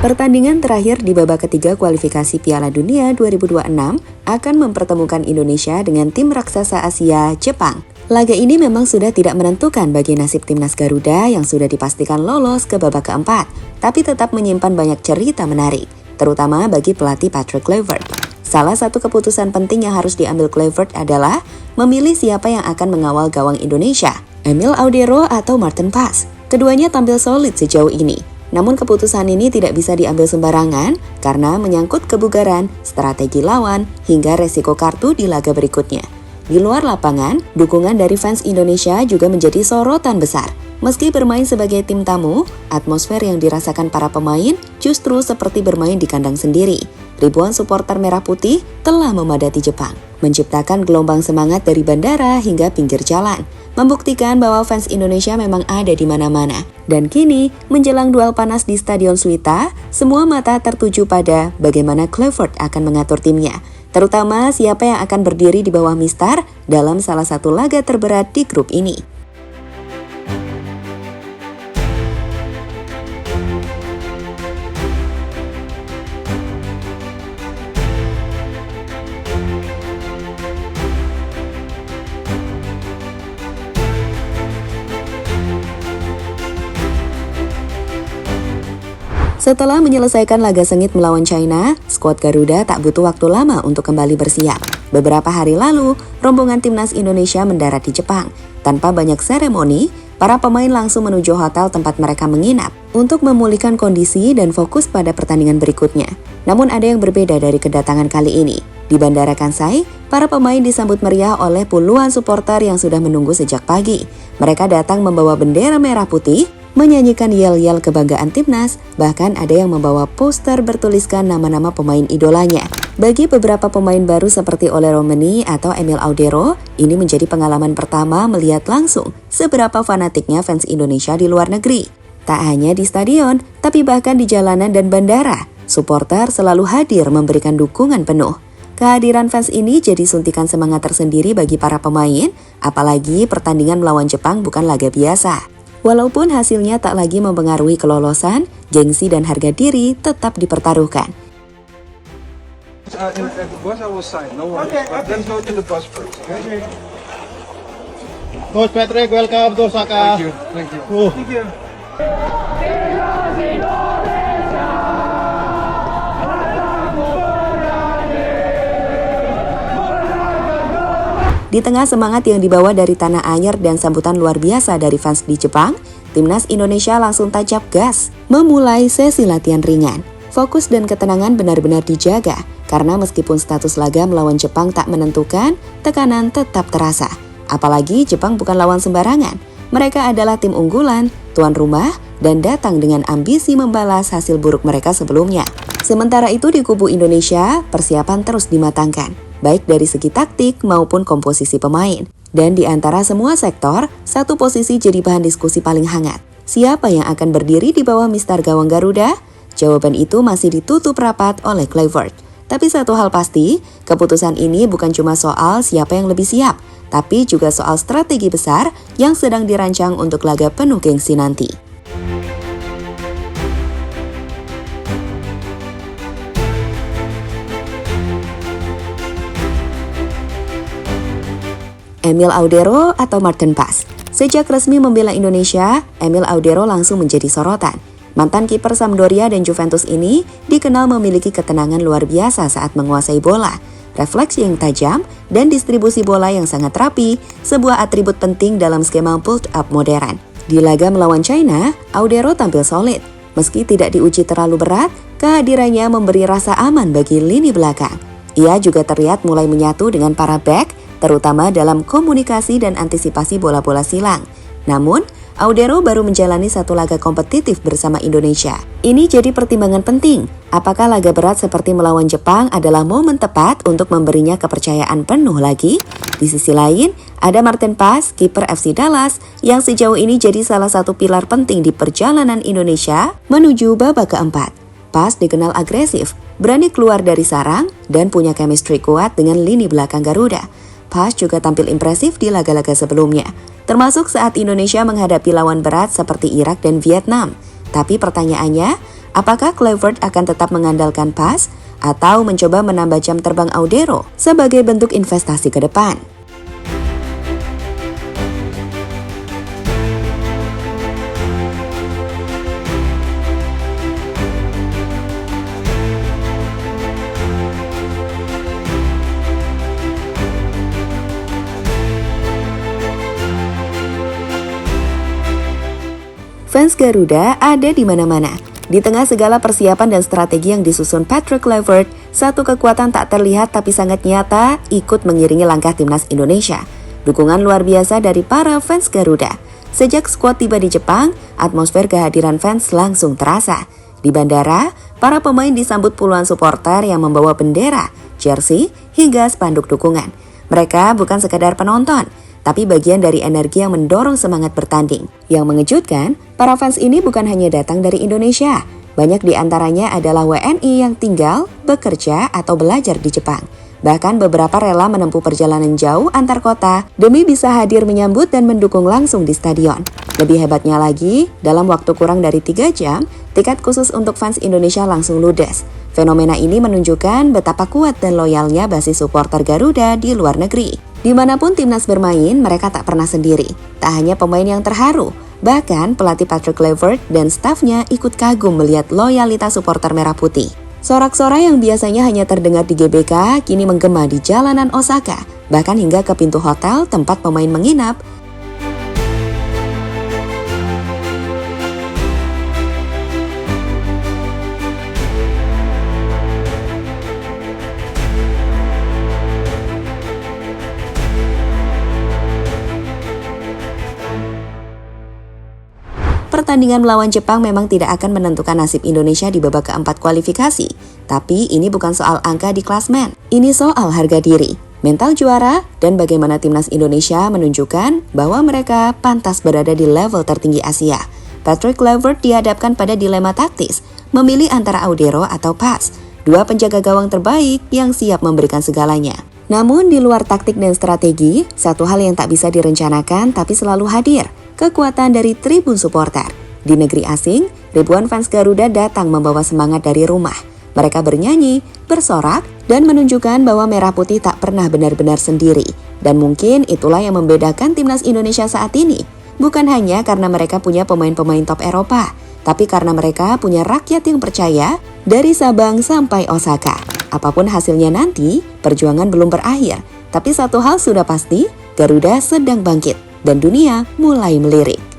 Pertandingan terakhir di babak ketiga kualifikasi Piala Dunia 2026 akan mempertemukan Indonesia dengan tim raksasa Asia, Jepang. Laga ini memang sudah tidak menentukan bagi nasib timnas Garuda yang sudah dipastikan lolos ke babak keempat, tapi tetap menyimpan banyak cerita menarik, terutama bagi pelatih Patrick Kluivert. Salah satu keputusan penting yang harus diambil Kluivert adalah memilih siapa yang akan mengawal gawang Indonesia, Emil Audero atau Maarten Paes. Keduanya tampil solid sejauh ini. Namun keputusan ini tidak bisa diambil sembarangan karena menyangkut kebugaran, strategi lawan, hingga resiko kartu di laga berikutnya. Di luar lapangan, dukungan dari fans Indonesia juga menjadi sorotan besar. Meski bermain sebagai tim tamu, atmosfer yang dirasakan para pemain justru seperti bermain di kandang sendiri. Ribuan supporter merah putih telah memadati Jepang, menciptakan gelombang semangat dari bandara hingga pinggir jalan, membuktikan bahwa fans Indonesia memang ada di mana-mana. Dan kini, menjelang duel panas di Stadion Suita, semua mata tertuju pada bagaimana Kluivert akan mengatur timnya, terutama siapa yang akan berdiri di bawah Mistar dalam salah satu laga terberat di grup ini. Setelah menyelesaikan laga sengit melawan China, skuad Garuda tak butuh waktu lama untuk kembali bersiap. Beberapa hari lalu, rombongan timnas Indonesia mendarat di Jepang. Tanpa banyak seremoni, para pemain langsung menuju hotel tempat mereka menginap untuk memulihkan kondisi dan fokus pada pertandingan berikutnya. Namun ada yang berbeda dari kedatangan kali ini. Di Bandara Kansai, para pemain disambut meriah oleh puluhan supporter yang sudah menunggu sejak pagi. Mereka datang membawa bendera merah putih, menyanyikan yel-yel kebanggaan timnas, bahkan ada yang membawa poster bertuliskan nama-nama pemain idolanya. Bagi beberapa pemain baru seperti Ole Romeni atau Emil Audero, ini menjadi pengalaman pertama melihat langsung seberapa fanatiknya fans Indonesia di luar negeri. Tak hanya di stadion, tapi bahkan di jalanan dan bandara, supporter selalu hadir memberikan dukungan penuh. Kehadiran fans ini jadi suntikan semangat tersendiri bagi para pemain, apalagi pertandingan melawan Jepang bukan laga biasa. Walaupun hasilnya tak lagi mempengaruhi kelolosan, gengsi dan harga diri tetap dipertaruhkan. Coach Patrick, welcome to Osaka. Thank you. Di tengah semangat yang dibawa dari tanah air dan sambutan luar biasa dari fans di Jepang, timnas Indonesia langsung tancap gas, memulai sesi latihan ringan. Fokus dan ketenangan benar-benar dijaga, karena meskipun status laga melawan Jepang tak menentukan, tekanan tetap terasa. Apalagi Jepang bukan lawan sembarangan. Mereka adalah tim unggulan, tuan rumah, dan datang dengan ambisi membalas hasil buruk mereka sebelumnya. Sementara itu di kubu Indonesia, persiapan terus dimatangkan, baik dari segi taktik maupun komposisi pemain. Dan di antara semua sektor, satu posisi jadi bahan diskusi paling hangat. Siapa yang akan berdiri di bawah mistar gawang Garuda? Jawaban itu masih ditutup rapat oleh Kluivert. Tapi satu hal pasti, keputusan ini bukan cuma soal siapa yang lebih siap, tapi juga soal strategi besar yang sedang dirancang untuk laga penuh gengsi nanti. Emil Audero atau Maarten Paes. Sejak resmi membela Indonesia, Emil Audero langsung menjadi sorotan. Mantan kiper Sampdoria dan Juventus ini dikenal memiliki ketenangan luar biasa saat menguasai bola, refleks yang tajam, dan distribusi bola yang sangat rapi, sebuah atribut penting dalam skema build-up modern. Di laga melawan China, Audero tampil solid. Meski tidak diuji terlalu berat, kehadirannya memberi rasa aman bagi lini belakang. Ia juga terlihat mulai menyatu dengan para bek, terutama dalam komunikasi dan antisipasi bola-bola silang. Namun, Audero baru menjalani satu laga kompetitif bersama Indonesia. Ini jadi pertimbangan penting. Apakah laga berat seperti melawan Jepang adalah momen tepat untuk memberinya kepercayaan penuh lagi? Di sisi lain, ada Maarten Paes, kiper FC Dallas, yang sejauh ini jadi salah satu pilar penting di perjalanan Indonesia menuju babak keempat. Paes dikenal agresif, berani keluar dari sarang, dan punya chemistry kuat dengan lini belakang Garuda. Paes juga tampil impresif di laga-laga sebelumnya, termasuk saat Indonesia menghadapi lawan berat seperti Irak dan Vietnam. Tapi pertanyaannya, Apakah Kluivert akan tetap mengandalkan PAS atau mencoba menambah jam terbang Audero sebagai bentuk investasi ke depan? Fans Garuda ada di mana-mana. Di tengah segala persiapan dan strategi yang disusun Patrick Kluivert, satu kekuatan tak terlihat tapi sangat nyata ikut mengiringi langkah timnas Indonesia. Dukungan luar biasa dari para fans Garuda. Sejak skuad tiba di Jepang, atmosfer kehadiran fans langsung terasa. Di bandara, para pemain disambut puluhan supporter yang membawa bendera, jersey, hingga spanduk dukungan. Mereka bukan sekadar penonton, tapi bagian dari energi yang mendorong semangat bertanding. Yang mengejutkan, para fans ini bukan hanya datang dari Indonesia. Banyak di antaranya adalah WNI yang tinggal, bekerja, atau belajar di Jepang. Bahkan beberapa rela menempuh perjalanan jauh antar kota demi bisa hadir menyambut dan mendukung langsung di stadion. Lebih hebatnya lagi, dalam waktu kurang dari 3 jam, tiket khusus untuk fans Indonesia langsung ludes. Fenomena ini menunjukkan betapa kuat dan loyalnya basis supporter Garuda di luar negeri. Dimanapun timnas bermain, mereka tak pernah sendiri. Tak hanya pemain yang terharu, bahkan pelatih Patrick Kluivert dan stafnya ikut kagum melihat loyalitas supporter merah putih. Sorak-sorai yang biasanya hanya terdengar di GBK, kini menggema di jalanan Osaka, bahkan hingga ke pintu hotel tempat pemain menginap. Pertandingan melawan Jepang memang tidak akan menentukan nasib Indonesia di babak keempat kualifikasi. Tapi ini bukan soal angka di klasmen. Ini soal harga diri, mental juara, dan bagaimana timnas Indonesia menunjukkan bahwa mereka pantas berada di level tertinggi Asia. Patrick Kluivert dihadapkan pada dilema taktis, memilih antara Audero atau PAS, dua penjaga gawang terbaik yang siap memberikan segalanya. Namun di luar taktik dan strategi, satu hal yang tak bisa direncanakan tapi selalu hadir. Kekuatan dari tribun supporter. Di negeri asing, ribuan fans Garuda datang membawa semangat dari rumah. Mereka bernyanyi, bersorak, dan menunjukkan bahwa Merah Putih tak pernah benar-benar sendiri. Dan mungkin itulah yang membedakan timnas Indonesia saat ini. Bukan hanya karena mereka punya pemain-pemain top Eropa, tapi karena mereka punya rakyat yang percaya dari Sabang sampai Osaka. Apapun hasilnya nanti, perjuangan belum berakhir. Tapi satu hal sudah pasti, Garuda sedang bangkit. Dan dunia mulai melirik.